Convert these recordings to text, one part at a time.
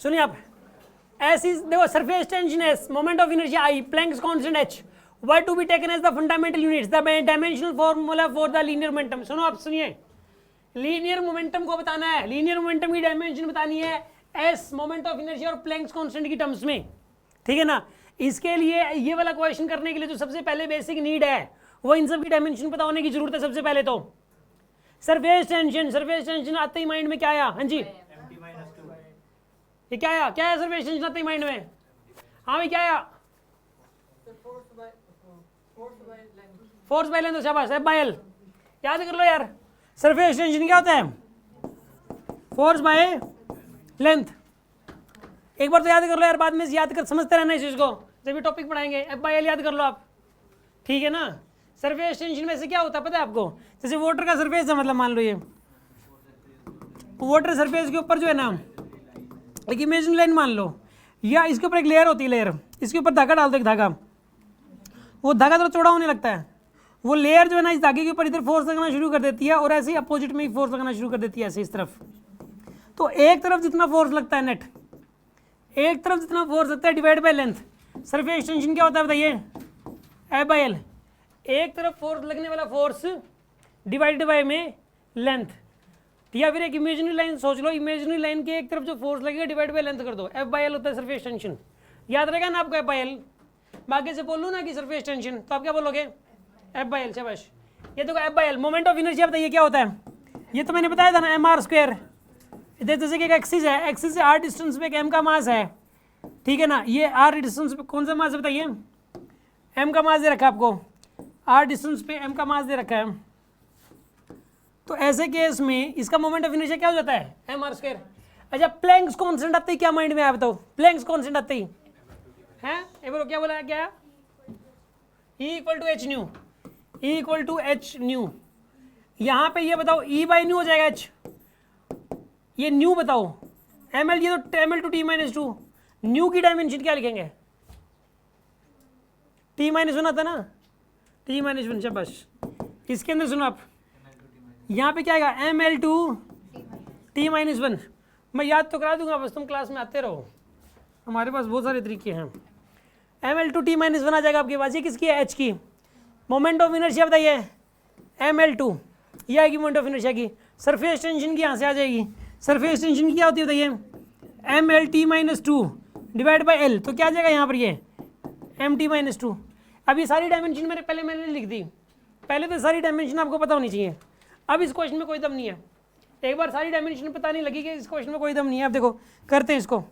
सुनिए आप, ऐसी देखो surface tension S, moment of inertia I, Planck's constant H, were to be taken as the fundamental units, the dimensional formula for the linear momentum. सुनो आप, सुनिए, linear momentum को बताना है, लीनियर मोमेंटम की डायमेंशन बतानी है एस, मोमेंट ऑफ इनर्शिया और प्लैंक्स कांस्टेंट की टर्म्स में, ठीक है ना। इसके लिए ये वाला क्वेश्चन करने के लिए जो सबसे पहले बेसिक नीड है वो इन सब की डायमेंशन पता होने की जरूरत है सबसे पहले। तो सरफेस टेंशन, सरफेस टेंशन आते ही माइंड में क्या आया? हाँ जी, ये क्या आया? क्या है सरफेस टेंशन आते ही माइंड में? हाँ भाई क्या आया? फोर्स बाय लेंथ, शाबाश, एफ बाय एल। याद कर लो यार, सरफेस टेंशन क्या होता है? Force by length. एक बार तो याद कर लो यार, बाद में याद कर, समझते रहना इस चीज को, जब भी टॉपिक पढ़ाएंगे एफ बाय एल याद कर लो आप, ठीक है ना। सरफेस टेंशन में से क्या होता है पता है आपको? जैसे वाटर का सरफेस है, मतलब मान लो ये वाटर सरफेस के ऊपर जो है ना एक इमेजिनरी लाइन मान लो, या इसके ऊपर एक लेयर होती है, लेयर, इसके ऊपर धागा डाल दो, एक धागा, वो धागा थोड़ा चौड़ा होने लगता है, वो लेयर जो है ना इस धागे के ऊपर इधर फोर्स लगना शुरू कर देती है और ऐसे ही अपोजिट में फोर्स लगना शुरू कर देती है, ऐसे इस तरफ। तो एक तरफ जितना फोर्स लगता है नेट, एक तरफ जितना फोर्स लगता है divide by length, surface tension क्या होता है बताइए? F by L. एक तरफ फोर्स लगने वाला फोर्स डिवाइडेड बाय में लेंथ, या फिर एक इमेजिनरी लाइन सोच लो, इमेजिनरी लाइन के एक तरफ जो फोर्स लगेगा डिवाइड बाय लेंथ कर दो, एफ बाय एल होता है सरफेस टेंशन। याद रहेगा ना आपको एफ बाय एल? बाकी से बोलूँ ना कि सरफेस टेंशन, तो आप क्या बोलोगे? F by L. शाबाश। ये देखो F by L, moment of inertia बताइए क्या होता है? ये तो मैंने बताया था ना, एम आर स्क्वायर। जैसे कि एक एक्सिस है, एक्सिस से आर डिस्टेंस पे एक एम का मास है, ठीक है ना। ये आर डिस्टेंस पे कौन सा मास है बताइए? एम का मास दे रखा है आपको, आर डिस्टेंस पे एम का मास दे रखा है। तो ऐसे केस में इसका मोमेंट ऑफ इनर्शिया क्या हो जाता है? M R square. अच्छा, प्लैंक्स कांस्टेंट आते ही क्या माइंड में आया बताओ? प्लैंक्स कांस्टेंट आते ही हैं, ये बोलो क्या बोला है? क्या? E equal to H nu, E equal to H nu. यहाँ पे ये बताओ E बाई न्यू हो जाएगा एच, ये न्यू बताओ, एम एल, ये तो M L two T minus two. Nu की डायमेंशन क्या लिखेंगे? टी माइनस वन आता ना, टी माइनस वन। शाबाश। इसके अंदर सुनो आप, यहाँ पे क्या आएगा? M L two T minus one. मैं याद तो करा दूंगा, बस तुम क्लास में आते रहो, हमारे पास बहुत सारे तरीके हैं। M L two T minus one आ जाएगा आपके पास। ये किसकी है? एच की। मोमेंट ऑफ इनर्शिया बताइए? एम एल टू, ये आएगी मोमेंट ऑफ इनर्शिया की। सरफेस टेंशन की यहाँ से आ जाएगी। सरफेस टेंशन की क्या होती है बताइए? M L T minus two divide by L. तो क्या आ जाएगा यहाँ पर? ये एम टी माइनस टू। अब ये सारी डायमेंशन मैंने लिख दी, पहले तो सारी डायमेंशन आपको पता होनी चाहिए। अब इस क्वेश्चन में कोई दम नहीं है, एक बार सारी डायमेंशन पता नहीं लगी कि इस क्वेश्चन में कोई दम नहीं है। अब देखो करते हैं इसको।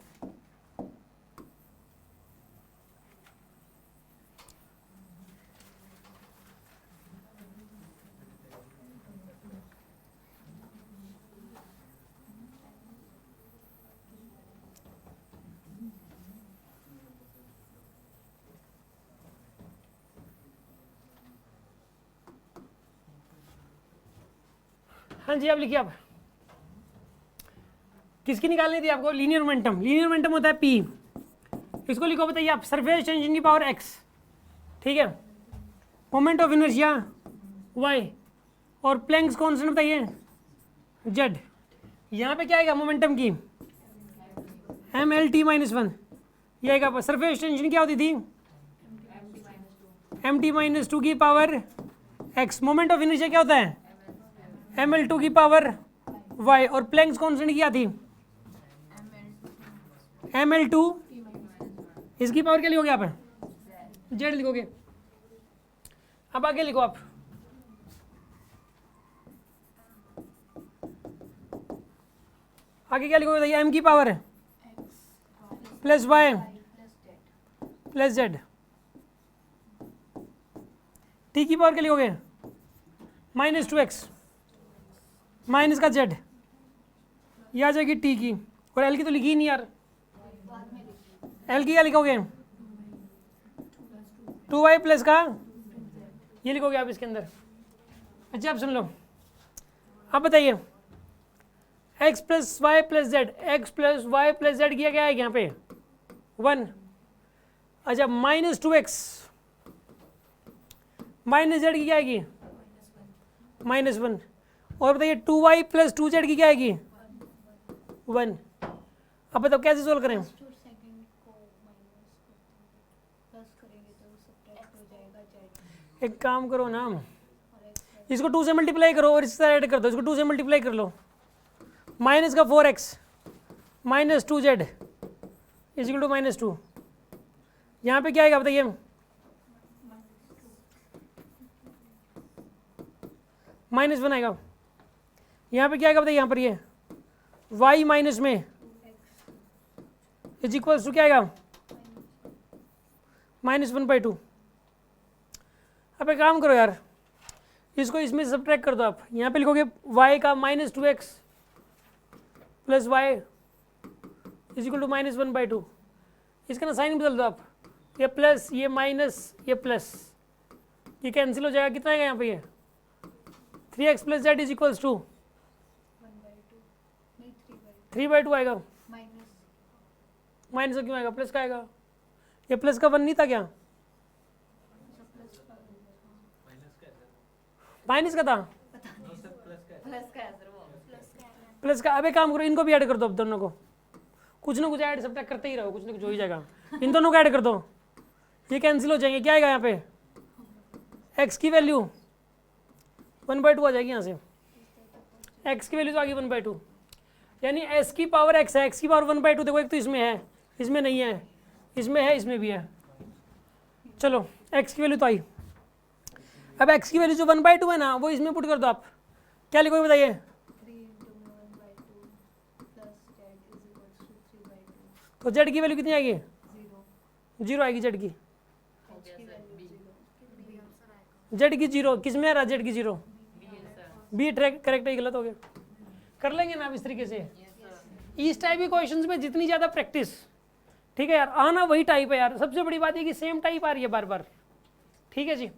हाँ जी, अब लिखिए। आप किसकी निकालनी थी आपको? Linear momentum. लीनियर मोमेंटम होता है P। इसको लिखो बताइए आप, सरफेस टेंशन की पावर x, ठीक है, मोमेंट ऑफ इनर्शिया y, और प्लैंक्स कांस्टेंट बताइए z। यहाँ पे क्या आएगा मोमेंटम की? M L T minus one. ये आएगा। सरफेस टेंशन क्या होती थी? एम टी माइनस टू की power x। Moment of inertia क्या होता है? एम एल टू की पावर y। और प्लैंक्स कांस्टेंट क्या थी? एम एल टू, इसकी पावर क्या लिखोगे आप? z लिखोगे। अब आगे लिखो आप, आगे क्या लिखोगे बताइए? m की power plus y plus z। t की पावर क्या लिखोगे? माइनस टू एक्स माइनस का z, ये आ जाएगी t की। और l की तो लिखी ही नहीं यार, l की क्या लिखोगे? 2y प्लस का, ये लिखोगे आप इसके अंदर। अच्छा आप सुन लो, अब बताइए x plus Y plus Z, X plus Y plus Z किया क्या है यहाँ पे? 1। अच्छा minus two X minus Z की क्या आएगी? माइनस 1। और बताइए 2y प्लस टू जेड की क्या आएगी? 1। अब बताओ कैसे सोल्व करें? एक काम करो ना, इसको 2 से मल्टीप्लाई करो और इससे ऐड कर दो, इसको 2 से मल्टीप्लाई कर लो, माइनस का 4x minus 2z is equal to -2, यहाँ पे क्या आएगा बताइए? -1 आएगा। यहाँ पे क्या आएगा बताइए? यहाँ पर ये y माइनस में इज इक्वल्स टू क्या आएगा? -1/2। अब एक काम करो यार, इसको इसमें सब्ट्रैक्ट कर दो आप, यहाँ पे लिखोगे y का -2x plus y is equal to -1/2, इसका ना साइन बदल दो आप, ये प्लस ये माइनस ये प्लस, ये कैंसिल हो जाएगा, कितना आएगा यहाँ पे? ये 3x plus z is equals to 3/2 आएगा। माइनस का क्यों आएगा? प्लस का आएगा, ये प्लस का 1 नहीं था क्या? माइनस का था, प्लस का। अब एक काम करो, इनको भी ऐड कर दो, अब दोनों को कुछ ना कुछ ऐड सब्ट्रैक्ट करते ही रहो, कुछ ना कुछ हो ही जाएगा। इन दोनों को ऐड कर दो, ये कैंसिल हो जाएंगे, क्या आएगा यहाँ पे? x की वैल्यू 1/2 आ जाएगी यहाँ से, x की वैल्यू तो आ गई 1/2, यानी s की पावर x है, x की पावर 1/2। देखो एक तो इसमें है, इसमें नहीं है, इसमें है, इसमें भी है। चलो x की वैल्यू तो आई, अब x की वैल्यू जो 1/2 है ना, वो इसमें पुट कर दो आप, क्या लिखोगे बताइए? तो z की वैल्यू कितनी आएगी? 0 आएगी। z की 0 किस में आ रहा? z की 0 बी ट्रैक करेक्ट है, गलत हो गया। कर लेंगे ना आप इस तरीके से। इस टाइप के क्वेश्चंस में जितनी ज़्यादा प्रैक्टिस, ठीक है यार, आना वही टाइप है यार, सबसे बड़ी बात है कि सेम टाइप आ रही है बार बार। ठीक है जी।